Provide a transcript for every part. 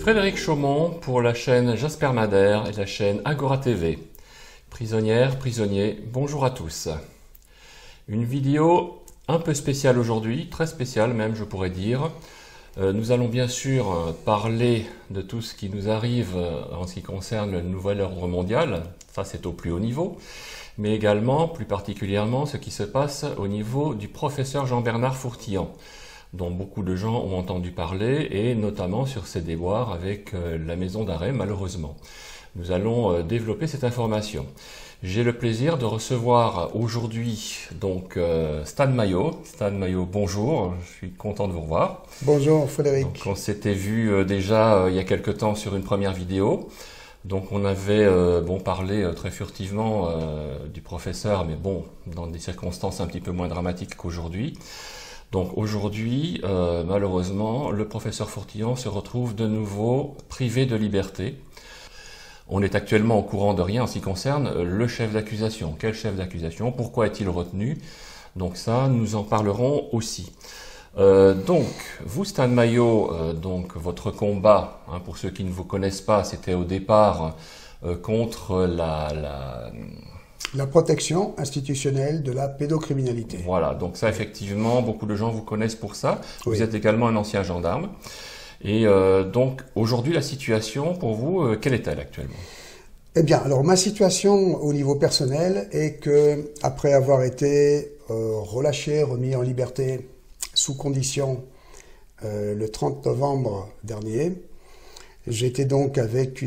Frédéric Chaumont pour la chaîne Jasper Madère et la chaîne Agora TV. Prisonnières, prisonniers, bonjour à tous. Une vidéo un peu spéciale aujourd'hui, très spéciale même je pourrais dire. Nous allons bien sûr parler de tout ce qui nous arrive en ce qui concerne le nouvel ordre mondial, ça c'est au plus haut niveau, mais également plus particulièrement ce qui se passe au niveau du professeur Jean-Bernard Fourtillan, dont beaucoup de gens ont entendu parler, et notamment sur ses déboires avec la maison d'arrêt, malheureusement. Nous allons développer cette information. J'ai le plaisir de recevoir aujourd'hui donc Stan Maillot. Stan Maillot, bonjour, je suis content de vous revoir. Bonjour Frédéric. Donc, on s'était vu déjà il y a quelque temps sur une première vidéo. Donc on avait parlé très furtivement du professeur, mais bon, dans des circonstances un petit peu moins dramatiques qu'aujourd'hui. Donc aujourd'hui, malheureusement, le professeur Fourtillan se retrouve de nouveau privé de liberté. On est actuellement au courant de rien en ce qui concerne le chef d'accusation. Quel chef d'accusation? Pourquoi est-il retenu? Donc ça, nous en parlerons aussi. Donc, vous Stan Maillot, donc votre combat, hein, pour ceux qui ne vous connaissent pas, c'était au départ contre la protection institutionnelle de la pédocriminalité. Voilà, donc ça effectivement, beaucoup de gens vous connaissent pour ça. Oui. Vous êtes également un ancien gendarme. Et donc aujourd'hui, la situation pour vous, quelle est-elle actuellement? Eh bien, alors ma situation au niveau personnel est que, après avoir été relâché, remis en liberté sous condition le 30 novembre dernier, j'étais donc avec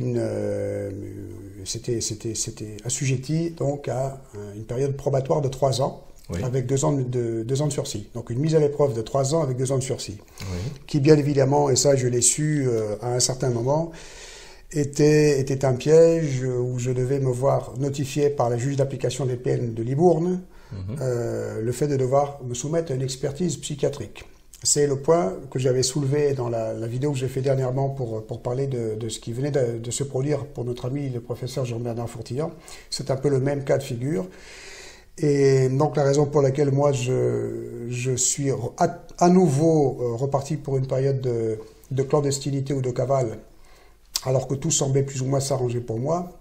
c'était assujetti donc à une période probatoire de 3 ans, oui, avec 2 ans de sursis. Donc une mise à l'épreuve de 3 ans avec 2 ans de sursis, oui, qui bien évidemment, et ça je l'ai su à un certain moment, était un piège où je devais me voir notifier par la juge d'application des peines de Libourne le fait de devoir me soumettre à une expertise psychiatrique. C'est le point que j'avais soulevé dans la vidéo que j'ai fait dernièrement pour parler de ce qui venait de se produire pour notre ami le professeur Jean-Bernard Fourtillan. C'est un peu le même cas de figure. Et donc la raison pour laquelle moi je suis à nouveau reparti pour une période de clandestinité ou de cavale, alors que tout semblait plus ou moins s'arranger pour moi,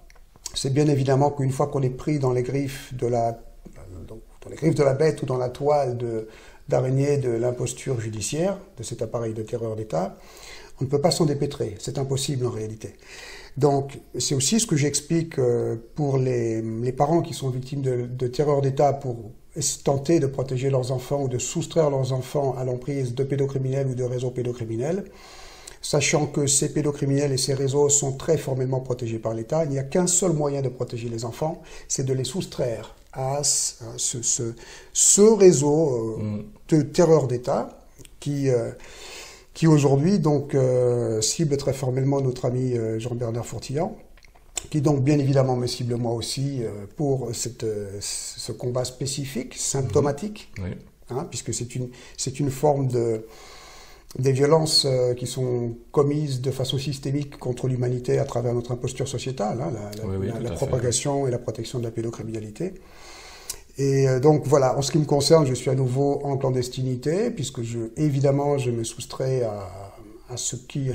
c'est bien évidemment qu'une fois qu'on est pris dans les griffes de la bête ou dans la toile d'araignée de l'imposture judiciaire, de cet appareil de terreur d'État, on ne peut pas s'en dépêtrer. C'est impossible en réalité. Donc, c'est aussi ce que j'explique pour les parents qui sont victimes de terreur d'État pour tenter de protéger leurs enfants ou de soustraire leurs enfants à l'emprise de pédocriminels ou de réseaux pédocriminels, sachant que ces pédocriminels et ces réseaux sont très formellement protégés par l'État. Il n'y a qu'un seul moyen de protéger les enfants, c'est de les soustraire à ce réseau de terreur d'État qui aujourd'hui donc cible très formellement notre ami Jean-Bernard Fourtillan, qui donc bien évidemment me cible moi aussi pour ce combat spécifique, symptomatique, oui, hein, puisque c'est une forme des violences qui sont commises de façon systémique contre l'humanité à travers notre imposture sociétale, hein, la propagation et la protection de la pédocriminalité. Et donc voilà, en ce qui me concerne, je suis à nouveau en clandestinité, puisque évidemment je me soustrais à ce qu'ils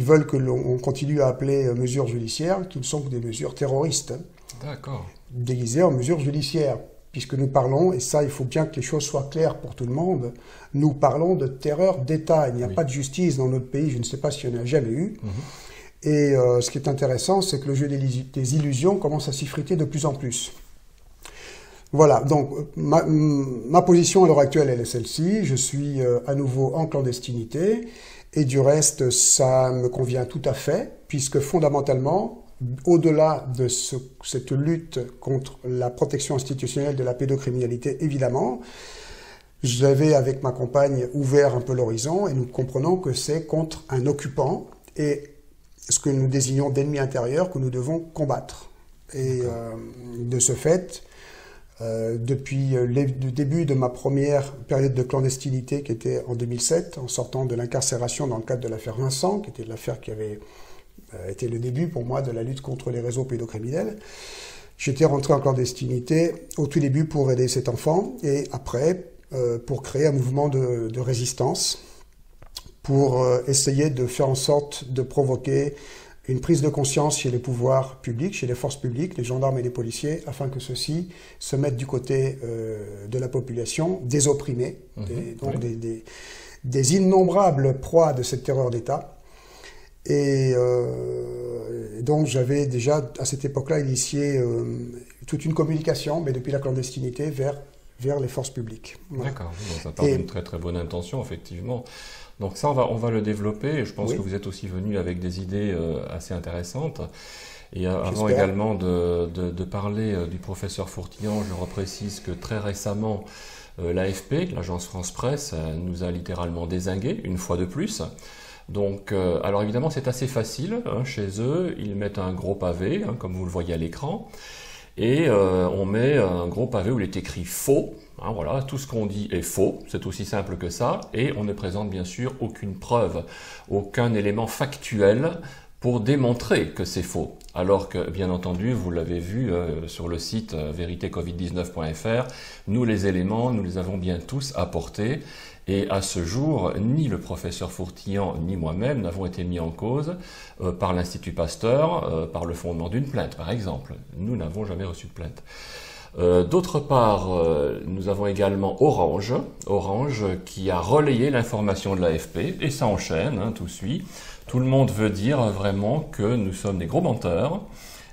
veulent que l'on continue à appeler mesures judiciaires, qui ne sont que des mesures terroristes, d'accord, déguisées en mesures judiciaires. Puisque nous parlons, et ça il faut bien que les choses soient claires pour tout le monde, nous parlons de terreur d'État. Il n'y a pas de justice dans notre pays, je ne sais pas s'il y en a jamais eu. Et ce qui est intéressant, c'est que le jeu des illusions commence à s'effriter de plus en plus. Voilà, donc ma position à l'heure actuelle, elle est celle-ci. Je suis à nouveau en clandestinité, et du reste, ça me convient tout à fait, puisque fondamentalement, au-delà de cette lutte contre la protection institutionnelle de la pédocriminalité, évidemment, j'avais avec ma compagne ouvert un peu l'horizon et nous comprenons que c'est contre un occupant et ce que nous désignons d'ennemi intérieur que nous devons combattre. Et de ce fait, depuis le début de ma première période de clandestinité qui était en 2007, en sortant de l'incarcération dans le cadre de l'affaire Vincent, qui était l'affaire qui avait été le début pour moi de la lutte contre les réseaux pédocriminels. J'étais rentré en clandestinité au tout début pour aider cet enfant et après pour créer un mouvement de résistance pour essayer de faire en sorte de provoquer une prise de conscience chez les pouvoirs publics, chez les forces publiques, les gendarmes et les policiers, afin que ceux-ci se mettent du côté de la population, des opprimés, donc des innombrables proies de cette terreur d'État. Et donc j'avais déjà à cette époque-là initié toute une communication, mais depuis la clandestinité, vers les forces publiques. Voilà. D'accord, ça part d'une très très bonne intention, effectivement. Donc ça, on va le développer, et je pense que vous êtes aussi venu avec des idées assez intéressantes. Et avant également de parler du professeur Fourtillant, je reprécise que très récemment, l'AFP, l'agence France Presse, nous a littéralement dézingués, une fois de plus. Donc, alors évidemment, c'est assez facile, hein, chez eux, ils mettent un gros pavé, hein, comme vous le voyez à l'écran, et on met un gros pavé où il est écrit « faux ». Hein, voilà, tout ce qu'on dit est faux, c'est aussi simple que ça, et on ne présente bien sûr aucune preuve, aucun élément factuel pour démontrer que c'est faux. Alors que, bien entendu, vous l'avez vu sur le site véritécovid19.fr, nous les éléments, nous les avons bien tous apportés, et à ce jour, ni le professeur Fourtillant, ni moi-même n'avons été mis en cause par l'Institut Pasteur, par le fondement d'une plainte, par exemple. Nous n'avons jamais reçu de plainte. D'autre part, nous avons également Orange qui a relayé l'information de l'AFP, et ça enchaîne, hein, tout suit. Tout le monde veut dire vraiment que nous sommes des gros menteurs,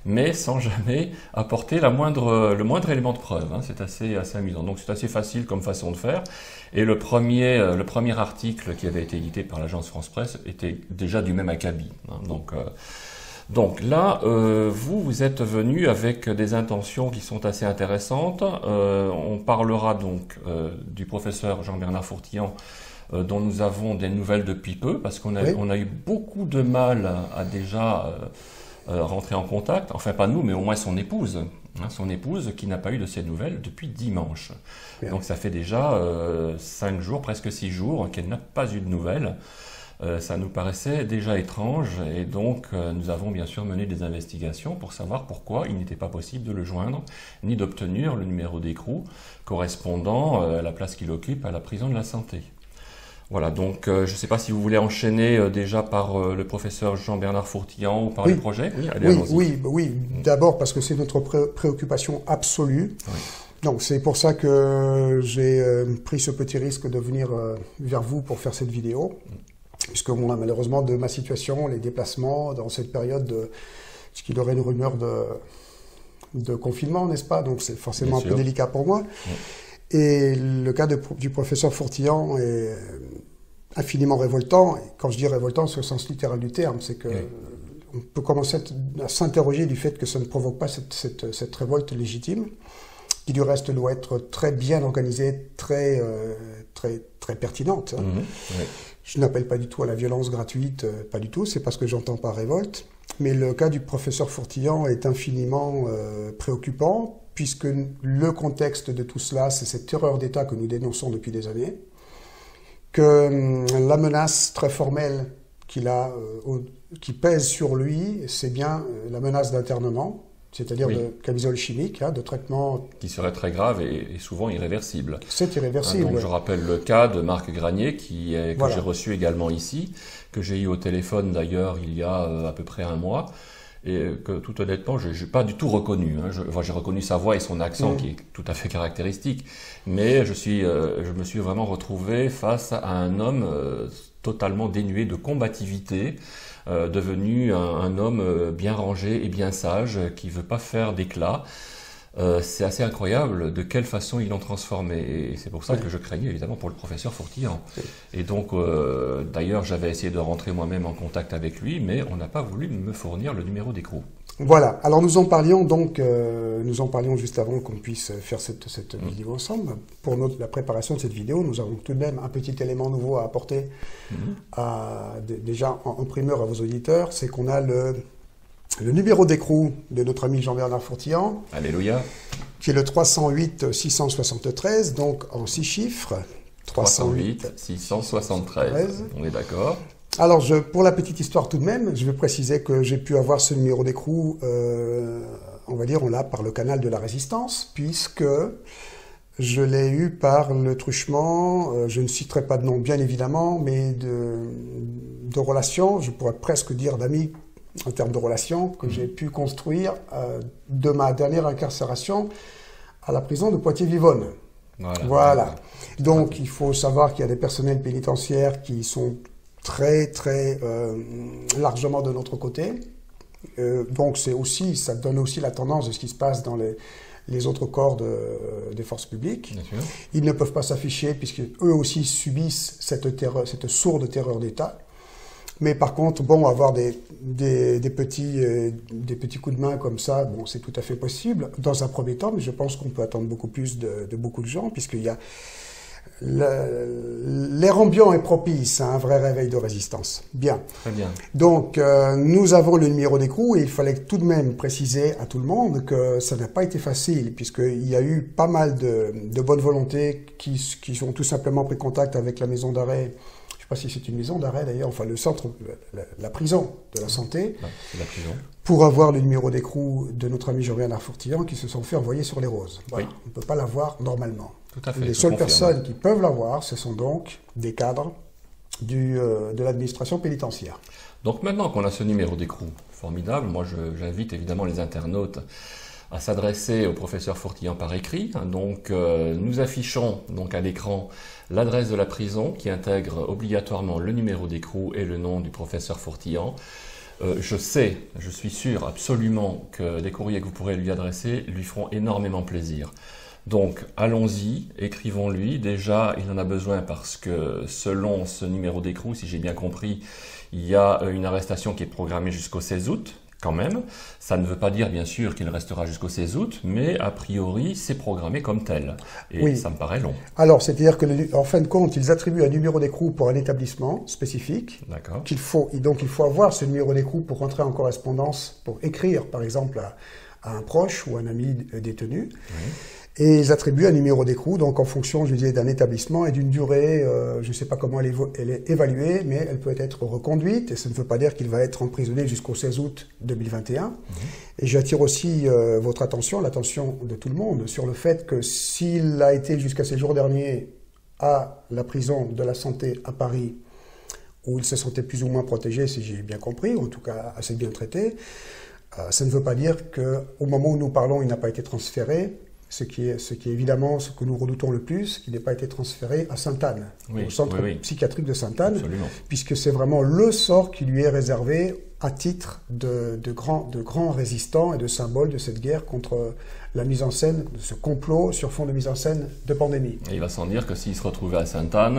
mais sans jamais apporter le moindre élément de preuve. Hein. C'est assez amusant. Donc c'est assez facile comme façon de faire. Et le premier article qui avait été édité par l'agence France Presse était déjà du même acabit. Hein. Donc là, vous êtes venu avec des intentions qui sont assez intéressantes. On parlera donc du professeur Jean-Bernard Fourtillant, dont nous avons des nouvelles depuis peu, parce qu'on a eu beaucoup de mal à déjà rentrer en contact. Enfin, pas nous, mais au moins son épouse. Hein, son épouse qui n'a pas eu de ses nouvelles depuis dimanche. Bien. Donc ça fait déjà 5 jours, presque 6 jours qu'elle n'a pas eu de nouvelles. Ça nous paraissait déjà étrange et donc nous avons bien sûr mené des investigations pour savoir pourquoi il n'était pas possible de le joindre ni d'obtenir le numéro d'écrou correspondant à la place qu'il occupe à la prison de la Santé. Voilà, donc je ne sais pas si vous voulez enchaîner déjà par le professeur Jean-Bernard Fourtillant ou par les projets. Oui, d'abord parce que c'est notre préoccupation absolue. Oui. Donc c'est pour ça que j'ai pris ce petit risque de venir vers vous pour faire cette vidéo. Puisque bon, malheureusement, de ma situation, les déplacements dans cette période, ce qu'il y aurait une rumeur de confinement, n'est-ce pas? Donc c'est forcément un peu délicat pour moi. Oui. Et le cas du professeur Fourtillant est infiniment révoltant. Et quand je dis révoltant, c'est au sens littéral du terme, c'est que on peut commencer à s'interroger du fait que ça ne provoque pas cette révolte légitime, qui du reste doit être très bien organisée, très pertinente. Hein. Oui. Je n'appelle pas du tout à la violence gratuite, pas du tout, c'est parce que j'entends pas révolte. Mais le cas du professeur Fourtillant est infiniment préoccupant, puisque le contexte de tout cela, c'est cette terreur d'État que nous dénonçons depuis des années, que la menace très formelle qui pèse sur lui, c'est bien la menace d'internement, c'est-à-dire de camisole chimique, hein, de traitement... Qui serait très grave et souvent irréversible. C'est irréversible. Donc je rappelle le cas de Marc Granier, que j'ai reçu également ici, que j'ai eu au téléphone d'ailleurs il y a à peu près 1 mois, et que tout honnêtement, je n'ai pas du tout reconnu. Hein. J'ai reconnu sa voix et son accent qui est tout à fait caractéristique, mais je me suis vraiment retrouvé face à un homme totalement dénué de combativité, devenu un homme bien rangé et bien sage, qui ne veut pas faire d'éclat. C'est assez incroyable de quelle façon ils l'ont transformé. Et c'est pour ça que je craignais évidemment pour le professeur Fourtillant. Et donc, d'ailleurs, j'avais essayé de rentrer moi-même en contact avec lui, mais on n'a pas voulu me fournir le numéro d'écrou. Voilà, alors nous en parlions juste avant qu'on puisse faire cette vidéo ensemble. Pour la préparation de cette vidéo, nous avons tout de même un petit élément nouveau à apporter déjà en primeur à vos auditeurs, c'est qu'on a le numéro d'écrou de notre ami Jean-Bernard Fourtillant. Alléluia. Qui est le 308 673, donc en 6 chiffres. 308 673, on est d'accord. Alors, pour la petite histoire tout de même, je veux préciser que j'ai pu avoir ce numéro d'écrou, on va dire, on l'a par le canal de la résistance, puisque Je l'ai eu par le truchement, je ne citerai pas de nom bien évidemment, mais de relations, je pourrais presque dire d'amis en termes de relations, que j'ai pu construire de ma dernière incarcération à la prison de Poitiers-Vivonne. Voilà. Donc il faut savoir qu'il y a des personnels pénitentiaires qui sont très largement de notre côté. Donc ça donne aussi la tendance de ce qui se passe dans les autres corps des forces publiques. Ils ne peuvent pas s'afficher puisque eux aussi subissent cette sourde terreur d'État. Mais par contre, bon, avoir des petits coups de main comme ça, bon, c'est tout à fait possible dans un premier temps, mais je pense qu'on peut attendre beaucoup plus de beaucoup de gens, puisqu'il y a l'air ambiant est propice à un vrai réveil de résistance. Bien. Très bien. Donc, nous avons le numéro d'écrou et il fallait tout de même préciser à tout le monde que ça n'a pas été facile, puisqu'il y a eu pas mal de bonnes volontés qui ont tout simplement pris contact avec la maison d'arrêt. Je ne sais pas si c'est une maison d'arrêt d'ailleurs, enfin le centre, la prison de la santé, c'est la prison, pour avoir le numéro d'écrou de notre ami Jean-Bernard Arfourtillan qui se sont fait envoyer sur les roses. Voilà. Oui. On ne peut pas l'avoir normalement. Tout à fait, les seules personnes qui peuvent l'avoir, ce sont donc des cadres de l'administration pénitentiaire. Donc maintenant qu'on a ce numéro d'écrou formidable, moi j'invite évidemment les internautes à s'adresser au professeur Fourtillan par écrit. Donc nous affichons donc à l'écran l'adresse de la prison qui intègre obligatoirement le numéro d'écrou et le nom du professeur Fourtillan. Je suis sûr absolument que les courriers que vous pourrez lui adresser lui feront énormément plaisir. Donc allons-y, écrivons-lui. Déjà, il en a besoin parce que selon ce numéro d'écrou, si j'ai bien compris, il y a une arrestation qui est programmée jusqu'au 16 août. Quand même, ça ne veut pas dire bien sûr qu'il restera jusqu'au 16 août, mais a priori c'est programmé comme tel. Et oui, ça me paraît long. Alors, c'est-à-dire qu'en fin de compte, ils attribuent un numéro d'écrou pour un établissement spécifique. D'accord. Donc il faut avoir ce numéro d'écrou pour rentrer en correspondance, pour écrire par exemple à un proche ou un ami détenu. Oui. Et ils attribuent un numéro d'écrou, donc en fonction, je disais, d'un établissement et d'une durée, je ne sais pas comment elle est évaluée, mais elle peut être reconduite, et ça ne veut pas dire qu'il va être emprisonné jusqu'au 16 août 2021. Et j'attire aussi votre attention, l'attention de tout le monde, sur le fait que s'il a été jusqu'à ces jours derniers à la prison de la santé à Paris, où il se sentait plus ou moins protégé, si j'ai bien compris, ou en tout cas assez bien traité, ça ne veut pas dire qu'au moment où nous parlons, il n'a pas été transféré, ce qui est évidemment ce que nous redoutons le plus, qui n'ait pas été transféré à Sainte-Anne, au centre psychiatrique de Sainte-Anne, puisque c'est vraiment le sort qui lui est réservé à titre de grand résistant et de symbole de cette guerre contre la mise en scène, de ce complot sur fond de mise en scène de pandémie. Et il va sans dire que s'il se retrouvait à Sainte-Anne,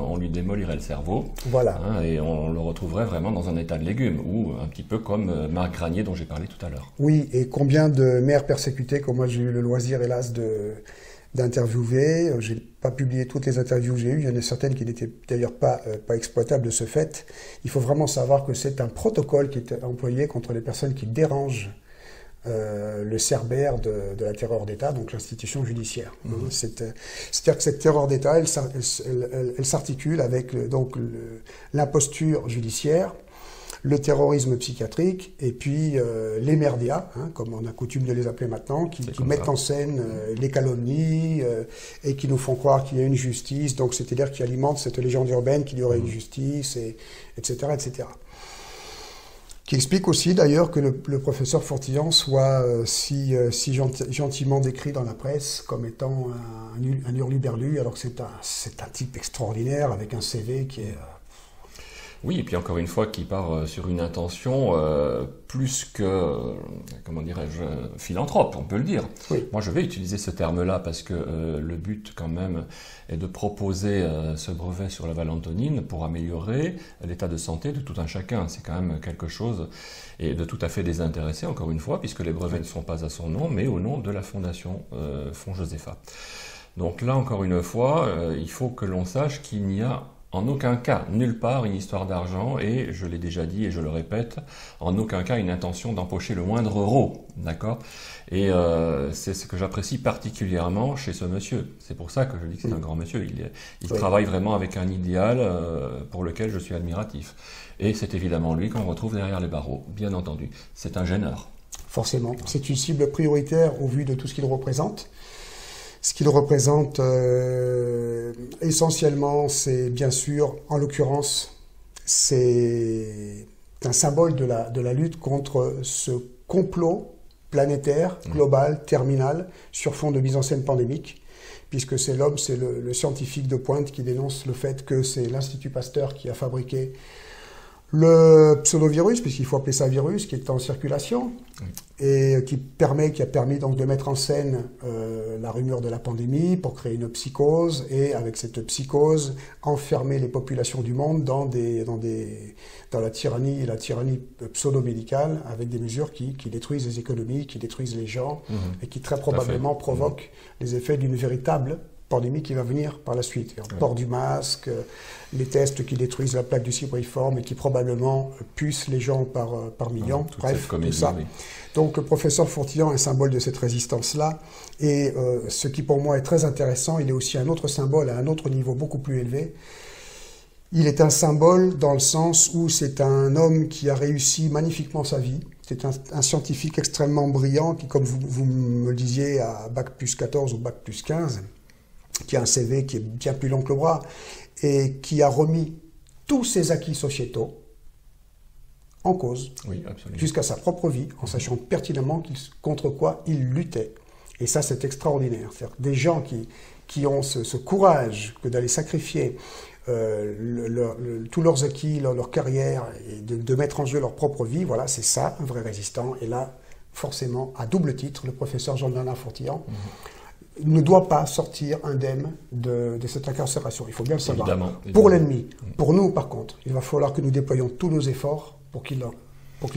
on lui démolirait le cerveau. Voilà. Et on le retrouverait vraiment dans un état de légume, ou un petit peu comme Marc Granier dont j'ai parlé tout à l'heure. Oui, et combien de mères persécutées, comme moi j'ai eu le loisir, hélas, d'interviewer. Je n'ai pas publié toutes les interviews que j'ai eues. Il y en a certaines qui n'étaient d'ailleurs pas exploitables de ce fait. Il faut vraiment savoir que c'est un protocole qui est employé contre les personnes qui dérangent le cerbère de la terreur d'État, donc l'institution judiciaire. C'est-à-dire que cette terreur d'État, elle s'articule avec l'imposture judiciaire, le terrorisme psychiatrique et puis les merdias, comme on a coutume de les appeler maintenant, qui mettent en scène les calomnies et qui nous font croire qu'il y a une justice, donc c'est-à-dire qui alimentent cette légende urbaine qu'il y aurait une justice, etc., etc. Qui explique aussi d'ailleurs que le professeur Fourtillan soit si gentiment décrit dans la presse comme étant un hurluberlu, alors que c'est un type extraordinaire avec un CV qui est... Oui, et puis encore une fois, qui part sur une intention plus que, comment dirais-je, philanthrope, on peut le dire. Oui. Moi, je vais utiliser ce terme-là parce que le but, quand même, est de proposer ce brevet sur la Valentonine pour améliorer l'état de santé de tout un chacun. C'est quand même quelque chose et de tout à fait désintéressé, encore une fois, puisque les brevets ne sont pas à son nom, mais au nom de la Fondation Fonds Josepha. Donc là, encore une fois, il faut que l'on sache qu'il n'y a en aucun cas, nulle part, une histoire d'argent et, je l'ai déjà dit et je le répète, en aucun cas une intention d'empocher le moindre euro, d'accord ? Et c'est ce que j'apprécie particulièrement chez ce monsieur. C'est pour ça que je dis que c'est un grand monsieur. Il travaille vraiment avec un idéal pour lequel je suis admiratif. Et c'est évidemment lui qu'on retrouve derrière les barreaux, bien entendu. C'est un gêneur. Forcément. C'est une cible prioritaire au vu de tout ce qu'il représente. Ce qu'il représente essentiellement, c'est bien sûr, en l'occurrence, c'est un symbole de la lutte contre ce complot planétaire, global, terminal, sur fond de mise en scène pandémique, puisque c'est l'homme, c'est le scientifique de pointe qui dénonce le fait que c'est l'Institut Pasteur qui a fabriqué le pseudovirus, puisqu'il faut appeler ça virus, qui est en circulation, et qui a permis donc de mettre en scène la rumeur de la pandémie pour créer une psychose, et avec cette psychose, enfermer les populations du monde dans la tyrannie pseudo-médicale, avec des mesures qui détruisent les économies, qui détruisent les gens, et qui très probablement provoquent les effets d'une véritable pandémie qui va venir par la suite. Le port du masque, les tests qui détruisent la plaque du cibriforme et qui probablement pucent les gens par millions. Bref, tout ça. Oui. Donc le professeur Fourtillon est un symbole de cette résistance-là. Et ce qui pour moi est très intéressant, il est aussi un autre symbole à un autre niveau beaucoup plus élevé. Il est un symbole dans le sens où c'est un homme qui a réussi magnifiquement sa vie. C'est un scientifique extrêmement brillant qui, comme vous me le disiez, à Bac plus 14 ou Bac plus 15, qui a un CV qui est bien plus long que le bras, et qui a remis tous ses acquis sociétaux en cause, jusqu'à sa propre vie, en sachant pertinemment contre quoi il luttait. Et ça, c'est extraordinaire. C'est-à-dire que des gens qui ont ce courage que d'aller sacrifier tous leurs acquis, leur carrière, et de mettre en jeu leur propre vie, voilà, c'est ça, un vrai résistant. Et là, forcément, à double titre, le professeur Jean-Bernard Fourtillon ne doit pas sortir indemne de cette incarcération. Il faut bien le savoir. Évidemment. Pour l'ennemi. Pour nous, par contre, il va falloir que nous déployions tous nos efforts pour qu'il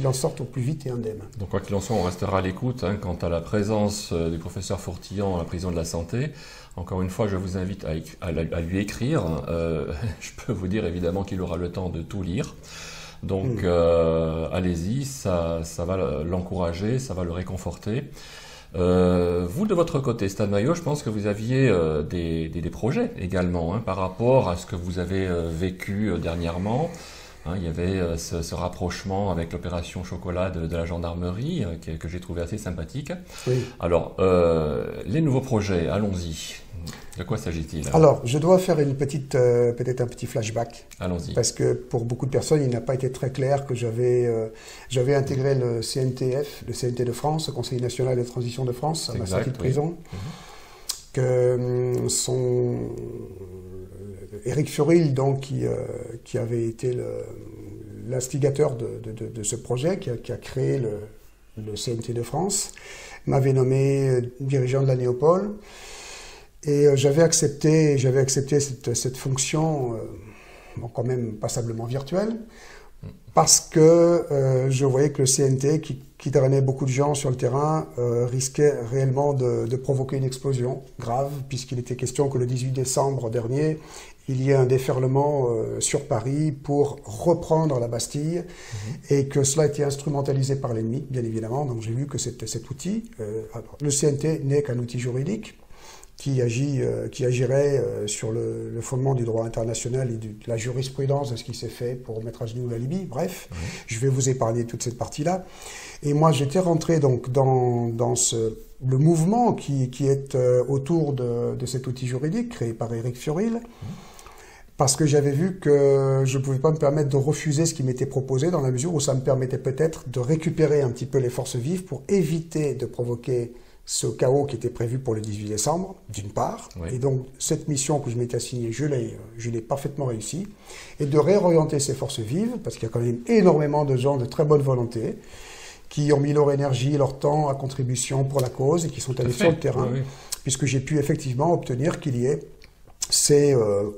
en sorte au plus vite et indemne. Donc, quoi qu'il en soit, on restera à l'écoute quant à la présence du professeur Fourtillon à la prison de la Santé. Encore une fois, je vous invite à lui écrire. Je peux vous dire évidemment qu'il aura le temps de tout lire. Donc, allez-y, ça va l'encourager, ça va le réconforter. Vous, de votre côté, Stan Maillot, je pense que vous aviez des projets également par rapport à ce que vous avez vécu dernièrement. Il y avait ce rapprochement avec l'opération Chocolat de la gendarmerie que j'ai trouvé assez sympathique. Oui. Alors, les nouveaux projets, allons-y. De quoi s'agit-il? Alors, je dois faire peut-être un petit flashback. Allons-y. Parce que pour beaucoup de personnes, il n'a pas été très clair que j'avais intégré le CNTF, le CNT de France, le Conseil national de transition de France, à ma sortie de prison. Que Éric Furil, donc, qui avait été l'instigateur de ce projet, qui a créé le CNT de France, m'avait nommé dirigeant de la Néopole. Et j'avais accepté cette fonction, quand même passablement virtuelle, parce que je voyais que le CNT, qui drainait beaucoup de gens sur le terrain, risquait réellement de provoquer une explosion grave, puisqu'il était question que le 18 décembre dernier, il y ait un déferlement sur Paris pour reprendre la Bastille, et que cela était instrumentalisé par l'ennemi, bien évidemment. Donc j'ai vu que cet outil, le CNT n'est qu'un outil juridique, qui agirait sur le fondement du droit international et de la jurisprudence de ce qui s'est fait pour mettre à genoux la Libye. Bref, je vais vous épargner toute cette partie-là. Et moi, j'étais rentré donc dans le mouvement qui est autour de cet outil juridique créé par Éric Furil, parce que j'avais vu que je ne pouvais pas me permettre de refuser ce qui m'était proposé, dans la mesure où ça me permettait peut-être de récupérer un petit peu les forces vives pour éviter de provoquer ce chaos qui était prévu pour le 18 décembre, d'une part. Oui. Et donc, cette mission que je m'étais assignée, je l'ai parfaitement réussi. Et de réorienter ces forces vives, parce qu'il y a quand même énormément de gens de très bonne volonté, qui ont mis leur énergie, leur temps à contribution pour la cause et qui sont allés sur le terrain, puisque j'ai pu effectivement obtenir qu'il y ait,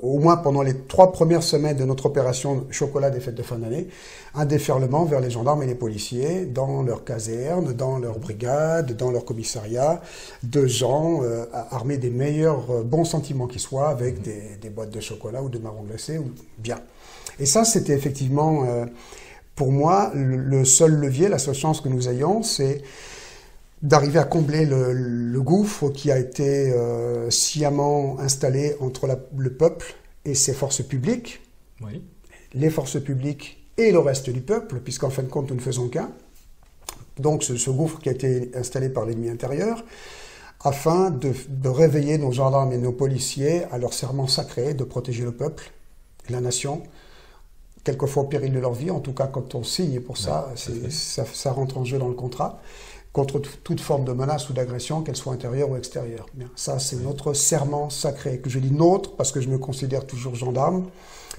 au moins pendant les 3 premières semaines de notre opération Chocolat des fêtes de fin d'année, un déferlement vers les gendarmes et les policiers, dans leurs casernes, dans leurs brigades, dans leurs commissariats, de gens armés des meilleurs bons sentiments qui soient, avec des boîtes de chocolat ou de marrons glacés, ou bien. Et ça, c'était effectivement, pour moi, le seul levier, la seule chance que nous ayons, c'est d'arriver à combler le gouffre qui a été sciemment installé entre le peuple et ses forces publiques, les forces publiques et le reste du peuple, puisqu'en fin de compte, nous ne faisons qu'un. Donc ce gouffre qui a été installé par l'ennemi intérieur, afin de réveiller nos gendarmes et nos policiers à leur serment sacré de protéger le peuple et la nation, quelquefois au péril de leur vie, en tout cas quand on signe pour ça, ça rentre en jeu dans le contrat, contre toute forme de menace ou d'agression, qu'elle soit intérieure ou extérieure. Bien, ça, c'est notre serment sacré, que je dis nôtre parce que je me considère toujours gendarme,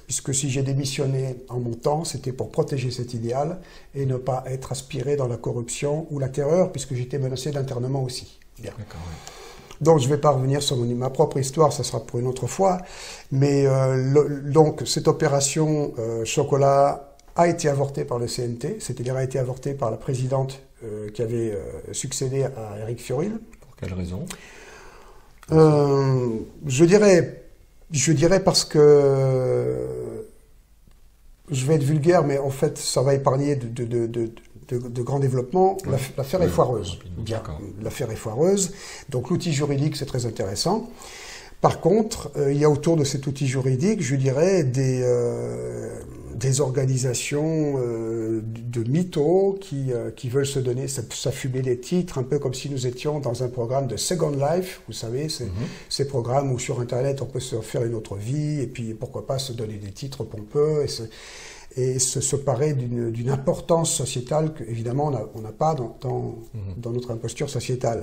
puisque si j'ai démissionné en mon temps, c'était pour protéger cet idéal et ne pas être aspiré dans la corruption ou la terreur, puisque j'étais menacé d'internement aussi. Bien. Donc je ne vais pas revenir sur ma propre histoire, ça sera pour une autre fois, mais donc cette opération Chocolat a été avortée par le CNT, c'est-à-dire a été avortée par la présidente qui avait succédé à Éric Fiorile. Pour quelle raison? Je dirais parce que je vais être vulgaire, mais en fait ça va épargner de grands développements. L'affaire est foireuse. Bien, l'affaire est foireuse. Donc l'outil juridique, c'est très intéressant. Par contre, il y a autour de cet outil juridique, je dirais, des organisations de mythos qui veulent se donner, s'affumer des titres, un peu comme si nous étions dans un programme de Second Life. Vous savez, ces programmes où sur Internet, on peut se faire une autre vie, et puis pourquoi pas se donner des titres pompeux, et se parer d'une importance sociétale qu'évidemment on n'a pas dans notre imposture sociétale.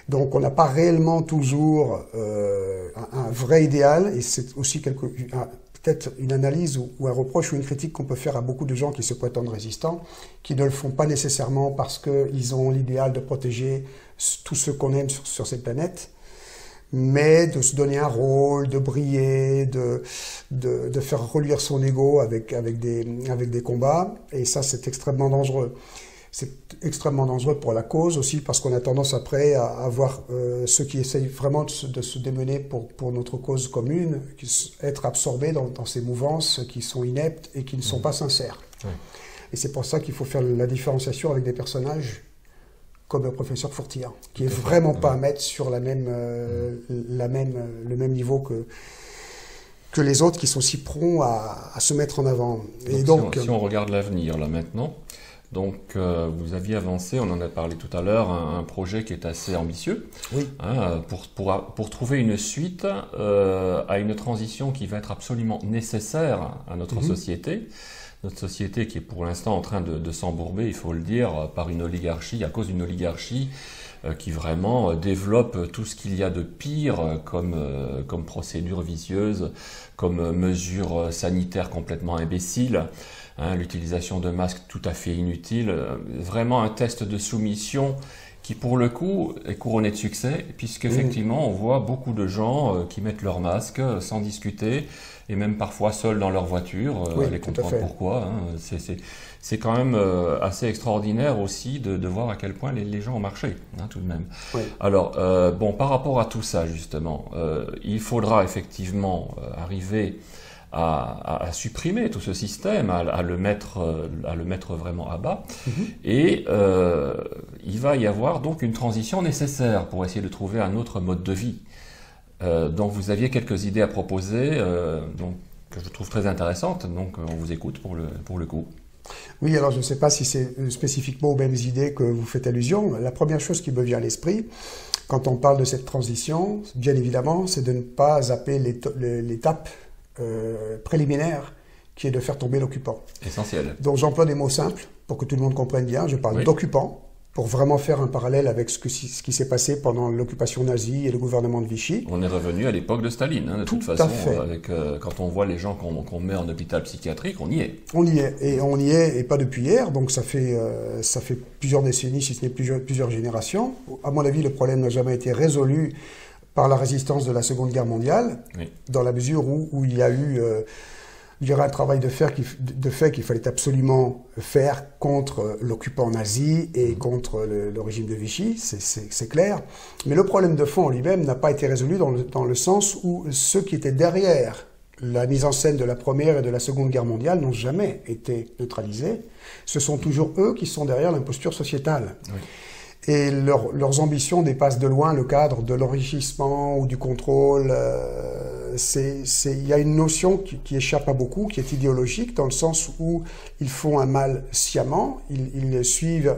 Donc on n'a pas réellement toujours un vrai idéal, et c'est aussi peut-être une analyse ou un reproche ou une critique qu'on peut faire à beaucoup de gens qui se prétendent résistants, qui ne le font pas nécessairement parce qu'ils ont l'idéal de protéger tout ce qu'on aime sur cette planète, mais de se donner un rôle, de briller, de faire reluire son ego avec des combats, et ça c'est extrêmement dangereux. C'est extrêmement dangereux pour la cause aussi, parce qu'on a tendance après à voir ceux qui essayent vraiment de se démener pour notre cause commune, être absorbés dans ces mouvances qui sont ineptes et qui ne sont pas sincères. Oui. Et c'est pour ça qu'il faut faire la différenciation avec des personnages comme le professeur Fourtillard, qui est vraiment pas à mettre sur le même niveau que les autres qui sont si prompts à se mettre en avant. Et donc, si on regarde l'avenir là maintenant, donc vous aviez avancé, on en a parlé tout à l'heure, un projet qui est assez ambitieux, oui. Pour trouver une suite à une transition qui va être absolument nécessaire à notre société. Notre société qui est pour l'instant en train de s'embourber, il faut le dire, par une oligarchie, à cause d'une oligarchie qui vraiment développe tout ce qu'il y a de pire comme procédure vicieuse, comme mesure sanitaire complètement imbécile, l'utilisation de masques tout à fait inutile, vraiment un test de soumission qui pour le coup est couronné de succès, puisqu'effectivement on voit beaucoup de gens qui mettent leur masque sans discuter, et même parfois seuls dans leur voiture, aller comprendre pourquoi. C'est quand même assez extraordinaire aussi de voir à quel point les gens ont marché, tout de même. Oui. Alors, par rapport à tout ça, justement, il faudra effectivement arriver à supprimer tout ce système, à le mettre vraiment à bas. Et il va y avoir donc une transition nécessaire pour essayer de trouver un autre mode de vie. Donc vous aviez quelques idées à proposer, que je trouve très intéressantes, donc on vous écoute pour le coup. Oui, alors je ne sais pas si c'est spécifiquement aux mêmes idées que vous faites allusion. La première chose qui me vient à l'esprit, quand on parle de cette transition, bien évidemment, c'est de ne pas zapper l'étape préliminaire qui est de faire tomber l'occupant. Essentiel. Donc j'emploie des mots simples pour que tout le monde comprenne bien. Je parle d'occupant, pour vraiment faire un parallèle avec ce qui s'est passé pendant l'occupation nazie et le gouvernement de Vichy. On est revenu à l'époque de Staline, de toute façon. Quand on voit les gens qu'on met en hôpital psychiatrique, on y est. On y est, et pas depuis hier, donc ça fait plusieurs décennies, si ce n'est plusieurs générations. À mon avis, le problème n'a jamais été résolu par la résistance de la Seconde Guerre mondiale, dans la mesure où il y a eu... je dirais un travail de fait qu'il fallait absolument faire contre l'occupant nazi et contre le régime de Vichy, c'est clair. Mais le problème de fond en lui-même n'a pas été résolu dans le sens où ceux qui étaient derrière la mise en scène de la Première et de la Seconde Guerre mondiale n'ont jamais été neutralisés. Ce sont toujours eux qui sont derrière l'imposture sociétale. Oui. Et leurs ambitions dépassent de loin le cadre de l'enrichissement ou du contrôle. Il y a une notion qui échappe à beaucoup, qui est idéologique, dans le sens où ils font un mal sciemment, ils suivent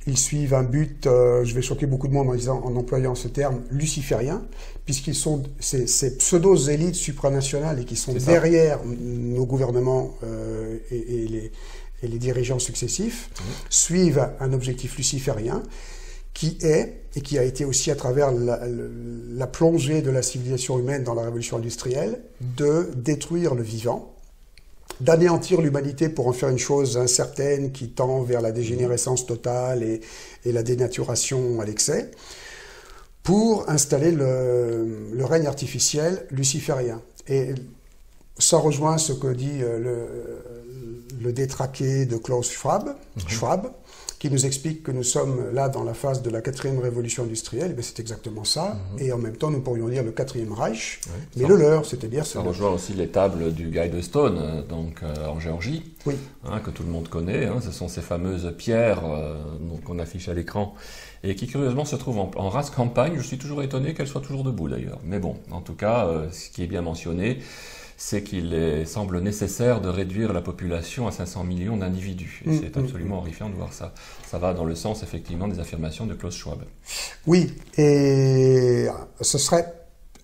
Ils suivent un but, je vais choquer beaucoup de monde en employant ce terme, luciférien, puisqu'ils sont ces pseudo-élites supranationales et qui sont derrière nos gouvernements et les dirigeants successifs, suivent un objectif luciférien qui est, et qui a été aussi à travers la plongée de la civilisation humaine dans la révolution industrielle, de détruire le vivant, d'anéantir l'humanité pour en faire une chose incertaine qui tend vers la dégénérescence totale et la dénaturation à l'excès, pour installer le règne artificiel luciférien. Et ça rejoint ce que dit le détraqué de Klaus Schwab, qui nous explique que nous sommes là dans la phase de la 4e révolution industrielle. C'est exactement ça. Et en même temps, nous pourrions dire le 4e Reich. Mais le leur, c'était bien ça. Ça rejoint aussi les tables du Guidestone, donc en Géorgie, que tout le monde connaît. Ce sont ces fameuses pierres qu'on affiche à l'écran et qui curieusement se trouvent en race campagne. Je suis toujours étonné qu'elles soient toujours debout d'ailleurs. Mais bon, en tout cas, ce qui est bien mentionné, c'est qu'il semble nécessaire de réduire la population à 500 millions d'individus. Et c'est absolument horrifiant de voir ça. Ça va dans le sens, effectivement, des affirmations de Klaus Schwab. Oui, et ce serait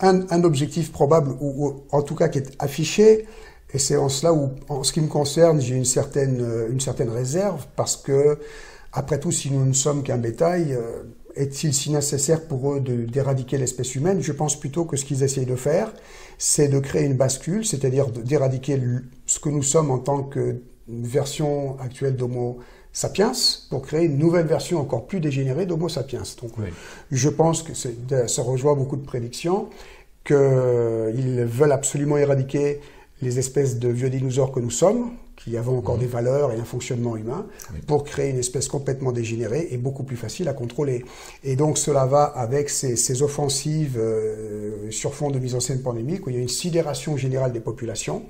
un objectif probable, ou en tout cas qui est affiché, et c'est en cela où, en ce qui me concerne, j'ai une certaine réserve, parce que, après tout, si nous ne sommes qu'un bétail, est-il si nécessaire pour eux d'éradiquer l'espèce humaine? Je pense plutôt que ce qu'ils essayent de faire, c'est de créer une bascule, c'est-à-dire d'éradiquer ce que nous sommes en tant que version actuelle d'Homo sapiens, pour créer une nouvelle version encore plus dégénérée d'Homo sapiens. Donc, je pense que ça rejoint beaucoup de prédictions, qu'ils veulent absolument éradiquer les espèces de vieux dinosaures que nous sommes, qui avons encore des valeurs et un fonctionnement humain, pour créer une espèce complètement dégénérée et beaucoup plus facile à contrôler. Et donc cela va avec ces offensives sur fond de mise en scène pandémique, où il y a une sidération générale des populations,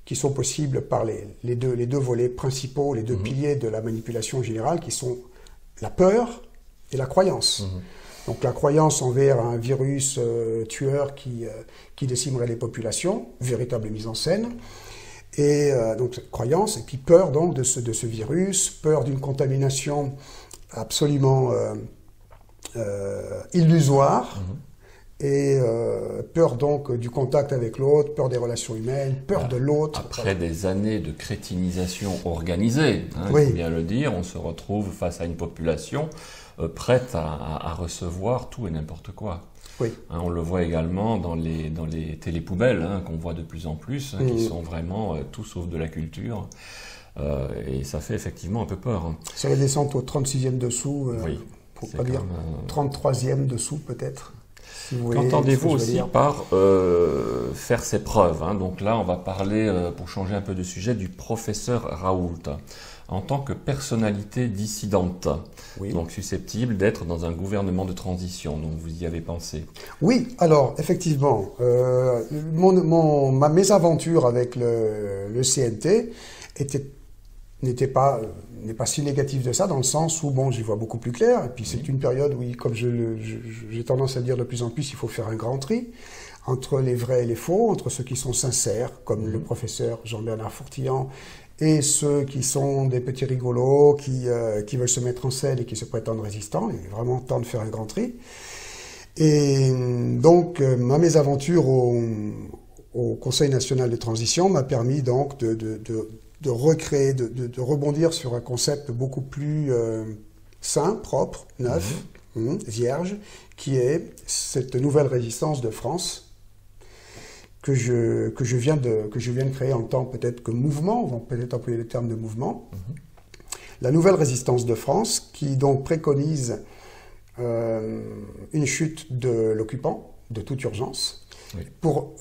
qui sont possibles par les deux volets principaux, les deux piliers de la manipulation générale, qui sont la peur et la croyance. Donc la croyance envers un virus tueur qui décimerait les populations, véritable mise en scène. Et donc croyance, et puis peur donc de ce virus, peur d'une contamination absolument illusoire, et peur donc du contact avec l'autre, peur des relations humaines, peur de l'autre. Après des années de crétinisation organisée, il faut bien le dire, on se retrouve face à une population prête à recevoir tout et n'importe quoi. On le voit également dans les télépoubelles qu'on voit de plus en plus, qui sont vraiment tout sauf de la culture. Et ça fait effectivement un peu peur. C'est la descente au 36e dessous, pour pas dire 33e dessous peut-être. Si qu'entendez-vous aussi par faire ses preuves, Donc là, on va parler, pour changer un peu de sujet, du professeur Raoult, en tant que personnalité dissidente, donc susceptible d'être dans un gouvernement de transition. Donc vous y avez pensé? Oui, alors effectivement, ma mésaventure avec le CNT n'est pas si négatif de ça, dans le sens où, j'y vois beaucoup plus clair, et puis c'est une période où, comme j'ai tendance à le dire de plus en plus, il faut faire un grand tri entre les vrais et les faux, entre ceux qui sont sincères, comme le professeur Jean-Bernard Fourtillan, et ceux qui sont des petits rigolos, qui veulent se mettre en scène et qui se prétendent résistants. Il est vraiment temps de faire un grand tri. Et donc, ma mésaventure au Conseil national de transition m'a permis donc de recréer, de rebondir sur un concept beaucoup plus sain, propre, neuf, vierge, qui est cette nouvelle résistance de France que je viens de créer en tant peut-être que mouvement, on va peut-être employer le terme de mouvement. La nouvelle résistance de France, qui donc préconise une chute de l'occupant, de toute urgence, pour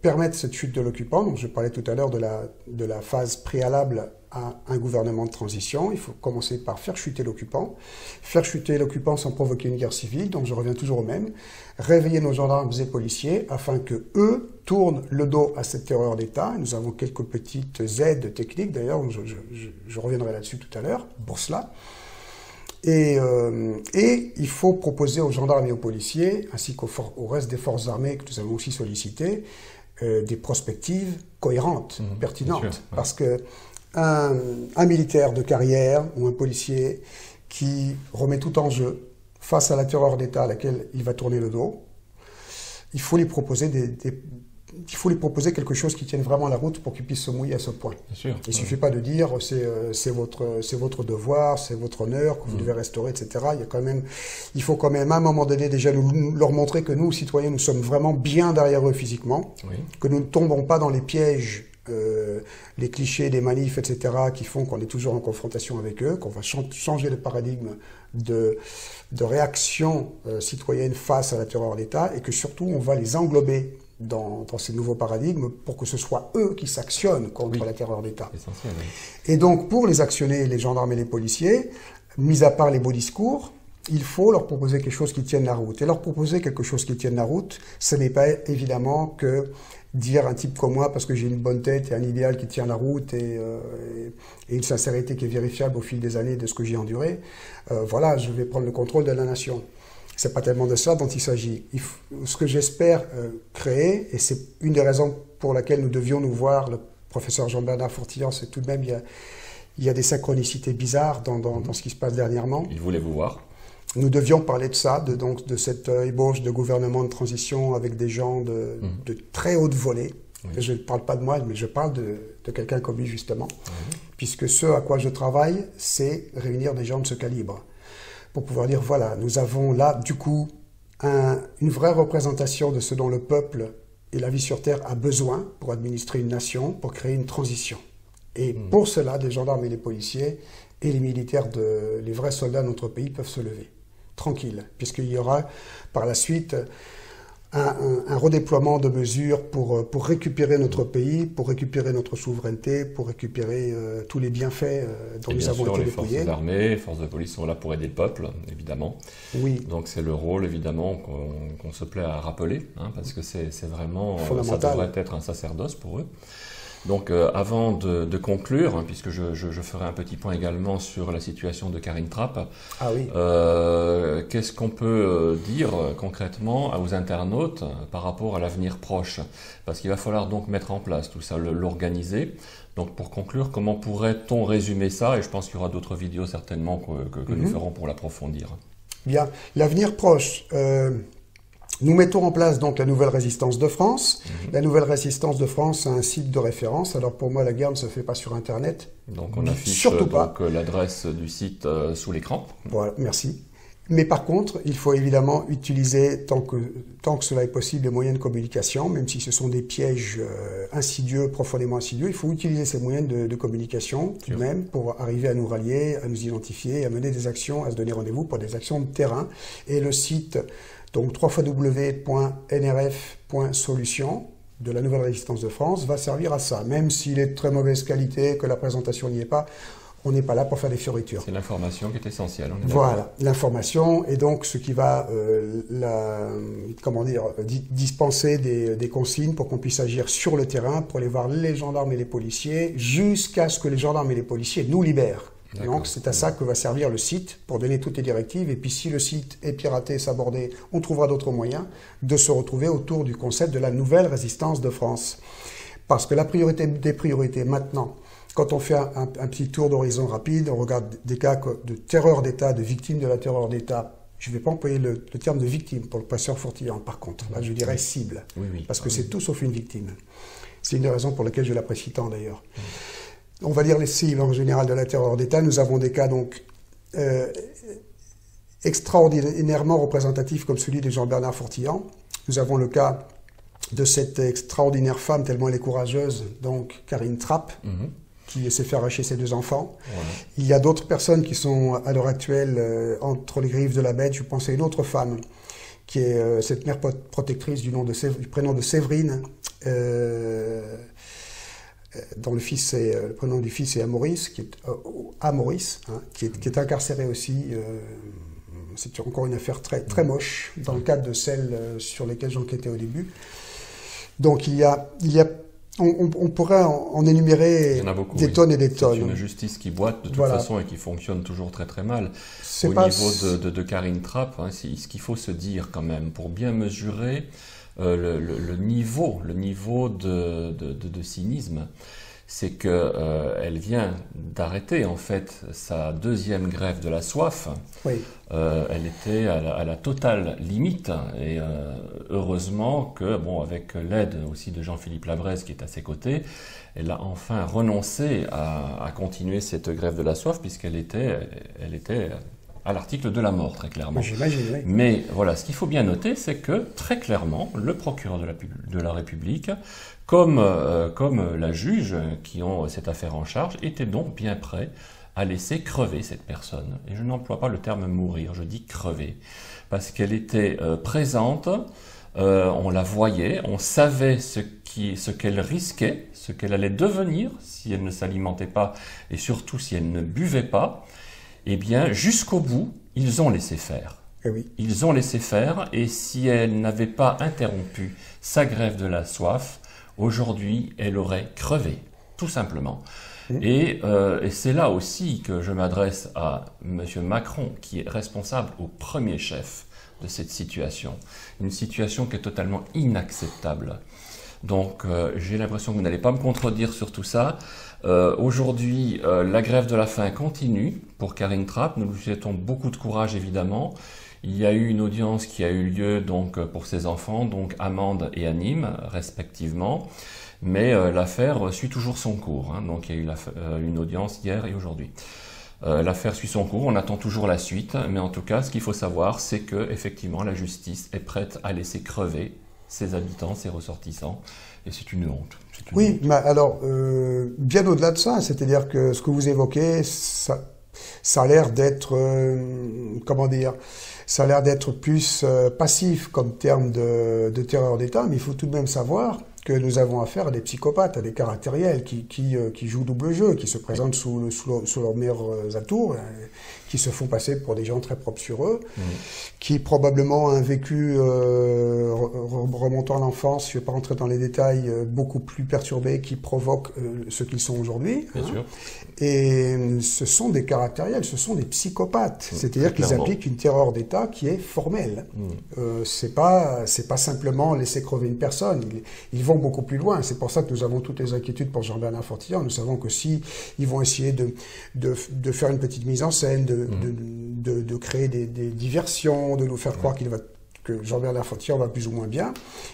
permettre cette chute de l'occupant. Donc je parlais tout à l'heure de la phase préalable à un gouvernement de transition. Il faut commencer par faire chuter l'occupant. Faire chuter l'occupant sans provoquer une guerre civile, donc je reviens toujours au même. Réveiller nos gendarmes et policiers afin que eux tournent le dos à cette terreur d'État. Nous avons quelques petites aides techniques, d'ailleurs, je reviendrai là-dessus tout à l'heure, pour cela. Et il faut proposer aux gendarmes et aux policiers, ainsi qu'au reste des forces armées que nous avons aussi sollicitées, des prospectives cohérentes, pertinentes. Parce que un militaire de carrière ou un policier qui remet tout en jeu face à la terreur d'État à laquelle il va tourner le dos. Il faut lui proposer quelque chose qui tienne vraiment la route pour qu'il puisse se mouiller à ce point. Bien sûr. Il ne suffit pas de dire c'est votre devoir, c'est votre honneur que vous devez restaurer, etc. Il faut quand même à un moment donné déjà leur montrer que nous, citoyens, nous sommes vraiment bien derrière eux physiquement, que nous ne tombons pas dans les pièges, les clichés des manifs, etc., qui font qu'on est toujours en confrontation avec eux, qu'on va changer le paradigme de réaction citoyenne face à la terreur d'État, et que surtout on va les englober dans ces nouveaux paradigmes pour que ce soit eux qui s'actionnent contre la terreur d'État. Essentiel, oui. Et donc pour les actionner, les gendarmes et les policiers, mis à part les beaux discours, il faut leur proposer quelque chose qui tienne la route. Et leur proposer quelque chose qui tienne la route, ce n'est pas évidemment que dire un type comme moi, parce que j'ai une bonne tête et un idéal qui tient la route et une sincérité qui est vérifiable au fil des années de ce que j'ai enduré, voilà, je vais prendre le contrôle de la nation. C'est pas tellement de ça dont il s'agit. Ce que j'espère créer, et c'est une des raisons pour laquelle nous devions nous voir, le professeur Jean-Bernard Fourtillant, c'est tout de même, il y a des synchronicités bizarres dans ce qui se passe dernièrement. Il voulait vous voir. Nous devions parler de ça, de cette ébauche de gouvernement de transition avec des gens de très haute volée. Oui. Je ne parle pas de moi, mais je parle de quelqu'un comme lui, justement. Puisque ce à quoi je travaille, c'est réunir des gens de ce calibre. Pour pouvoir dire, voilà, nous avons là, du coup, une vraie représentation de ce dont le peuple et la vie sur Terre a besoin pour administrer une nation, pour créer une transition. Et pour cela, les gendarmes et les policiers et les militaires, les vrais soldats de notre pays peuvent se lever, tranquilles, puisqu'il y aura par la suite un redéploiement de mesures pour récupérer notre pays, pour récupérer notre souveraineté, pour récupérer tous les bienfaits dont nous avons été dépouillés. Les forces armées, les forces de police sont là pour aider le peuple, évidemment. Oui. Donc c'est le rôle, évidemment, qu'on se plaît à rappeler, hein, parce que c'est vraiment, fondamental. Ça devrait être un sacerdoce pour eux. Donc avant de conclure, hein, puisque je ferai un petit point également sur la situation de Karine Trapp, qu'est-ce qu'on peut dire concrètement aux internautes par rapport à l'avenir proche? Parce qu'il va falloir donc mettre en place tout ça, l'organiser. Donc pour conclure, comment pourrait-on résumer ça? Et je pense qu'il y aura d'autres vidéos certainement que nous ferons pour l'approfondir. Bien, l'avenir proche... Nous mettons en place donc la Nouvelle Résistance de France. La Nouvelle Résistance de France a un site de référence. Alors pour moi, la guerre ne se fait pas sur Internet. Donc on affiche l'adresse du site sous l'écran. Voilà, merci. Mais par contre, il faut évidemment utiliser, tant que cela est possible, les moyens de communication, même si ce sont des pièges insidieux, profondément insidieux. Il faut utiliser ces moyens de communication tout de même pour arriver à nous rallier, à nous identifier, à mener des actions, à se donner rendez-vous pour des actions de terrain. Et le site... Donc www.nrf.solution de la Nouvelle Résistance de France va servir à ça. Même s'il est de très mauvaise qualité, que la présentation n'y est pas, on n'est pas là pour faire des fioritures. C'est l'information qui est essentielle. Voilà, l'information est donc ce qui va dispenser des consignes pour qu'on puisse agir sur le terrain, pour aller voir les gendarmes et les policiers, jusqu'à ce que les gendarmes et les policiers nous libèrent. Donc c'est à ça que va servir le site, pour donner toutes les directives. Et puis si le site est piraté, sabordé, on trouvera d'autres moyens de se retrouver autour du concept de la Nouvelle Résistance de France. Parce que la priorité des priorités maintenant, quand on fait un petit tour d'horizon rapide, on regarde des cas de terreur d'État, de victimes de la terreur d'État. Je ne vais pas employer le terme de victime pour le professeur Fourtillant, par contre. Là, je dirais cible, parce que c'est tout sauf une victime. C'est une des raisons pour lesquelles je l'apprécie tant, d'ailleurs. On va dire les cibles en général de la terreur d'État. Nous avons des cas donc extraordinairement représentatifs comme celui de Jean-Bernard Fourtillant. Nous avons le cas de cette extraordinaire femme, tellement elle est courageuse, donc Karine Trapp, qui s'est fait arracher ses 2 enfants. Ouais. Il y a d'autres personnes qui sont à l'heure actuelle entre les griffes de la bête. Je pense à une autre femme qui est cette mère protectrice du prénom de Séverine, dont le prénom du fils est Maurice, qui est incarcéré aussi. C'est encore une affaire très moche, dans le cadre de celles sur lesquelles j'enquêtais au début. Donc on pourrait en énumérer des tonnes et des tonnes. C'est une justice qui boite de toute façon et qui fonctionne toujours très mal. Au niveau de Karine Trapp, hein, ce qu'il faut se dire quand même, pour bien mesurer le niveau de cynisme, c'est qu'elle vient d'arrêter en fait sa deuxième grève de la soif. Oui. Elle était à la totale limite et heureusement que, bon, avec l'aide aussi de Jean-Philippe Labrèze qui est à ses côtés, elle a enfin renoncé à continuer cette grève de la soif puisqu'elle était à l'article de la mort, très clairement. J'imagine, oui. Mais voilà, ce qu'il faut bien noter, c'est que très clairement, le procureur de la République, comme la juge qui ont cette affaire en charge, étaient donc bien prêts à laisser crever cette personne. Et je n'emploie pas le terme mourir, je dis crever. Parce qu'elle était présente, on la voyait, on savait ce qu'elle risquait, ce qu'elle allait devenir si elle ne s'alimentait pas et surtout si elle ne buvait pas. Eh bien, jusqu'au bout, ils ont laissé faire. Eh oui. Ils ont laissé faire, et si elle n'avait pas interrompu sa grève de la soif, aujourd'hui, elle aurait crevé, tout simplement. Et c'est là aussi que je m'adresse à M. Macron, qui est responsable au premier chef de cette situation. Une situation qui est totalement inacceptable. Donc, j'ai l'impression que vous n'allez pas me contredire sur tout ça. Aujourd'hui, la grève de la faim continue pour Karine Trapp. Nous lui souhaitons beaucoup de courage, évidemment. Il y a eu une audience qui a eu lieu donc pour ses enfants, donc à Mende et à Nîmes, respectivement. Mais l'affaire suit toujours son cours. Hein. Donc, il y a eu une audience hier et aujourd'hui. L'affaire suit son cours, on attend toujours la suite. Mais en tout cas, ce qu'il faut savoir, c'est que effectivement, la justice est prête à laisser crever ses habitants, ses ressortissants. Et c'est une honte. Oui, mais alors, bien au-delà de ça, c'est-à-dire que ce que vous évoquez, ça a l'air d'être, comment dire, ça a l'air d'être plus passif comme terme de terreur d'État, mais il faut tout de même savoir que nous avons affaire à des psychopathes, à des caractériels qui jouent double jeu, qui se présentent sous leurs meilleurs atours, qui se font passer pour des gens très propres sur eux, qui probablement ont un vécu remontant à l'enfance, je ne vais pas rentrer dans les détails, beaucoup plus perturbé, qui provoque ce qu'ils sont aujourd'hui. Bien sûr. Et ce sont des caractériels, ce sont des psychopathes. C'est-à-dire qu'ils appliquent une terreur d'État qui est formelle. C'est pas simplement laisser crever une personne. Ils vont beaucoup plus loin. C'est pour ça que nous avons toutes les inquiétudes pour Jean-Bernard Fortillan. Nous savons que si ils vont essayer de faire une petite mise en scène, de créer des diversions, de nous faire croire que Jean-Bernard Fortillan va plus ou moins bien,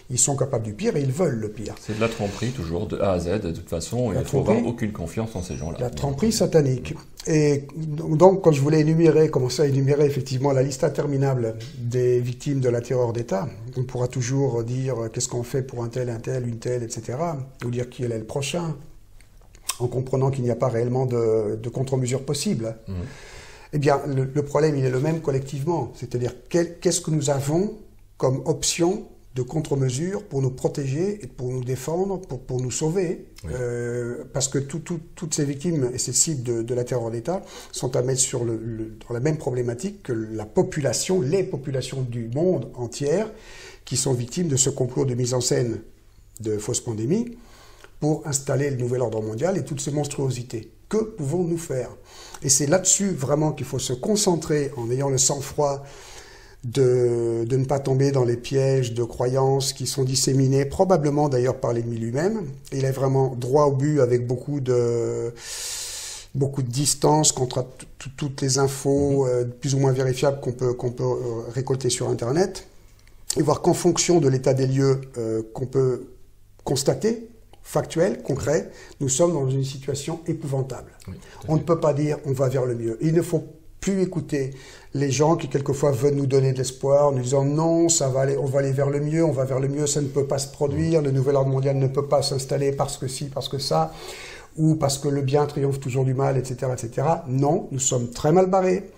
ils sont capables du pire et ils veulent le pire. C'est de la tromperie toujours, de A à Z, de toute façon, et il ne faut avoir aucune confiance en ces gens-là. La tromperie satanique. Et donc, quand je voulais commencer à énumérer effectivement la liste interminable des victimes de la terreur d'État, on pourra toujours dire qu'est-ce qu'on fait pour un tel, une telle, etc., ou dire qui est le prochain, en comprenant qu'il n'y a pas réellement de contre-mesures possibles. Eh bien, le problème, il est le même collectivement. C'est-à-dire, qu'est-ce que nous avons comme option de contre-mesures pour nous protéger et pour nous défendre, pour nous sauver, parce que toutes ces victimes et ces cibles de la terreur d'État sont à mettre dans la même problématique que les populations du monde entière qui sont victimes de ce complot de mise en scène de fausses pandémies pour installer le nouvel ordre mondial et toutes ces monstruosités. Que pouvons-nous faire? Et c'est là-dessus vraiment qu'il faut se concentrer en ayant le sang-froid de ne pas tomber dans les pièges de croyances qui sont disséminées, probablement d'ailleurs par l'ennemi lui-même. Il est vraiment droit au but avec beaucoup de distance contre toutes les infos plus ou moins vérifiables qu'on peut récolter sur Internet. Et voir qu'en fonction de l'état des lieux qu'on peut constater, factuel, concret, nous sommes dans une situation épouvantable. Oui, on ne peut pas dire on va vers le mieux. Il ne faut plus écouter les gens qui quelquefois veulent nous donner de l'espoir, nous disant non, ça va aller, on va aller vers le mieux, on va vers le mieux, ça ne peut pas se produire, le nouvel ordre mondial ne peut pas s'installer parce que ci, parce que ça, ou parce que le bien triomphe toujours du mal, etc., etc. Non, nous sommes très mal barrés.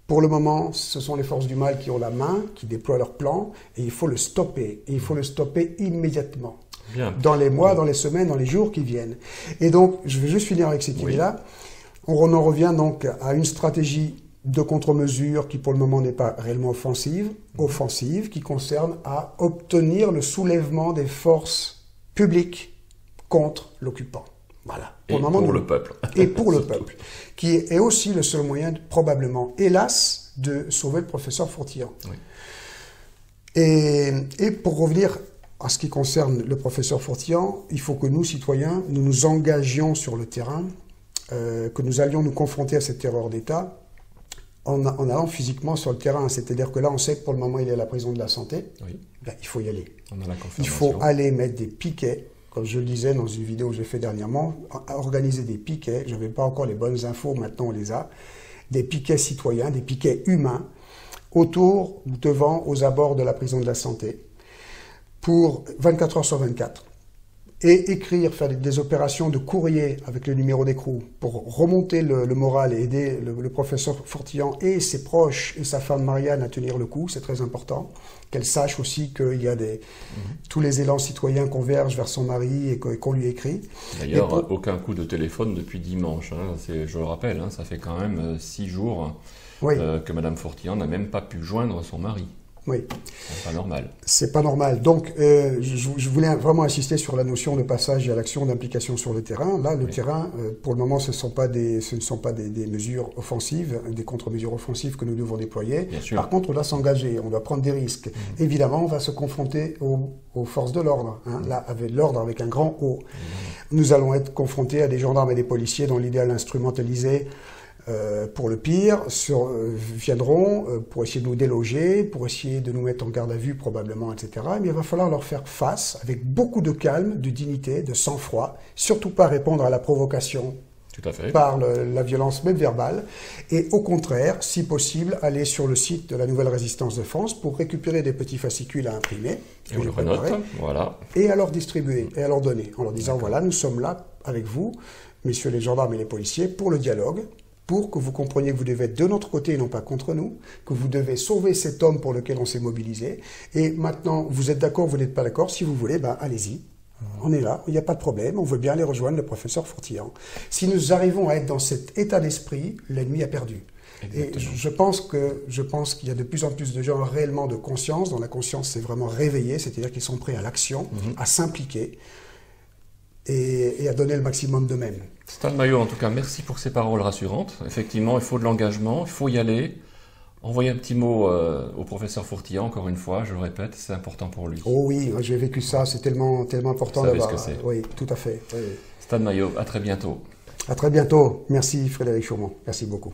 Pour le moment, ce sont les forces du mal qui ont la main, qui déploient leur plan, et il faut le stopper. Et il faut le stopper immédiatement. Bien. Dans les mois, dans les semaines, dans les jours qui viennent. Et donc, je vais juste finir avec cette idée-là. On en revient donc à une stratégie de contre-mesure qui, pour le moment, n'est pas réellement offensive, qui concerne à obtenir le soulèvement des forces publiques contre l'occupant. Voilà. Et pour le peuple. Et pour le peuple. Qui est aussi le seul moyen, probablement, hélas, de sauver le professeur Fortillan. Oui. Et pour revenir en ce qui concerne le professeur Fourtillan, il faut que nous, citoyens, nous nous engagions sur le terrain, que nous allions nous confronter à cette terreur d'État en allant physiquement sur le terrain. C'est-à-dire que là, on sait que pour le moment, il est à la prison de la Santé. Oui. Ben, il faut y aller. On a la Il faut aller mettre des piquets, comme je le disais dans une vidéo que j'ai fait dernièrement, organiser des piquets. Je n'avais pas encore les bonnes infos, maintenant on les a. Des piquets citoyens, des piquets humains, autour, devant, aux abords de la prison de la Santé, pour 24 heures sur 24. Et écrire, faire des opérations de courrier avec le numéro d'écrou pour remonter le moral et aider le professeur Fourtillan et ses proches et sa femme Marianne à tenir le coup, c'est très important. Qu'elle sache aussi qu'il y a tous les élans citoyens convergent vers son mari et qu'on lui écrit. D'ailleurs, aucun coup de téléphone depuis dimanche. Hein. Je le rappelle, hein, ça fait quand même 6 jours que Madame Fourtillan n'a même pas pu joindre son mari. Oui. C'est pas normal. C'est pas normal. Donc, je voulais vraiment insister sur la notion de passage à l'action, d'implication sur le terrain. Là, le terrain, pour le moment, ce ne sont pas des mesures offensives, des contre-mesures offensives que nous devons déployer. Par contre, on doit s'engager, on doit prendre des risques. Évidemment, on va se confronter aux forces de l'ordre. Hein. Là, avec l'ordre avec un grand O. Nous allons être confrontés à des gendarmes et des policiers dont l'idéal instrumentalisé pour le pire, viendront pour essayer de nous déloger, pour essayer de nous mettre en garde à vue probablement, etc. Mais il va falloir leur faire face avec beaucoup de calme, de dignité, de sang-froid, surtout pas répondre à la provocation par la violence même verbale, et au contraire, si possible, aller sur le site de la Nouvelle Résistance de France pour récupérer des petits fascicules à imprimer, et on le renote, voilà, et à leur distribuer, et à leur donner, en leur disant, voilà, nous sommes là avec vous, messieurs les gendarmes et les policiers, pour le dialogue, pour que vous compreniez que vous devez être de notre côté et non pas contre nous, que vous devez sauver cet homme pour lequel on s'est mobilisé. Et maintenant, vous êtes d'accord, vous n'êtes pas d'accord, si vous voulez, ben allez-y. On est là, il n'y a pas de problème, on veut bien aller rejoindre le professeur Fourtillan. Si nous arrivons à être dans cet état d'esprit, l'ennemi a perdu. Exactement. Et je pense qu'il y a de plus en plus de gens réellement de conscience, dont la conscience s'est vraiment réveillée, c'est-à-dire qu'ils sont prêts à l'action, à s'impliquer et à donner le maximum d'eux-mêmes. Stan Maillot, en tout cas, merci pour ces paroles rassurantes. Effectivement, il faut de l'engagement, il faut y aller. Envoyer un petit mot au professeur Fourtillan, encore une fois, je le répète, c'est important pour lui. Oh oui, j'ai vécu ça, c'est tellement important d'avoir. Vous savez ce que c'est. Oui, tout à fait. Oui. Stan Maillot, à très bientôt. À très bientôt. Merci Frédéric Chourmont. Merci beaucoup.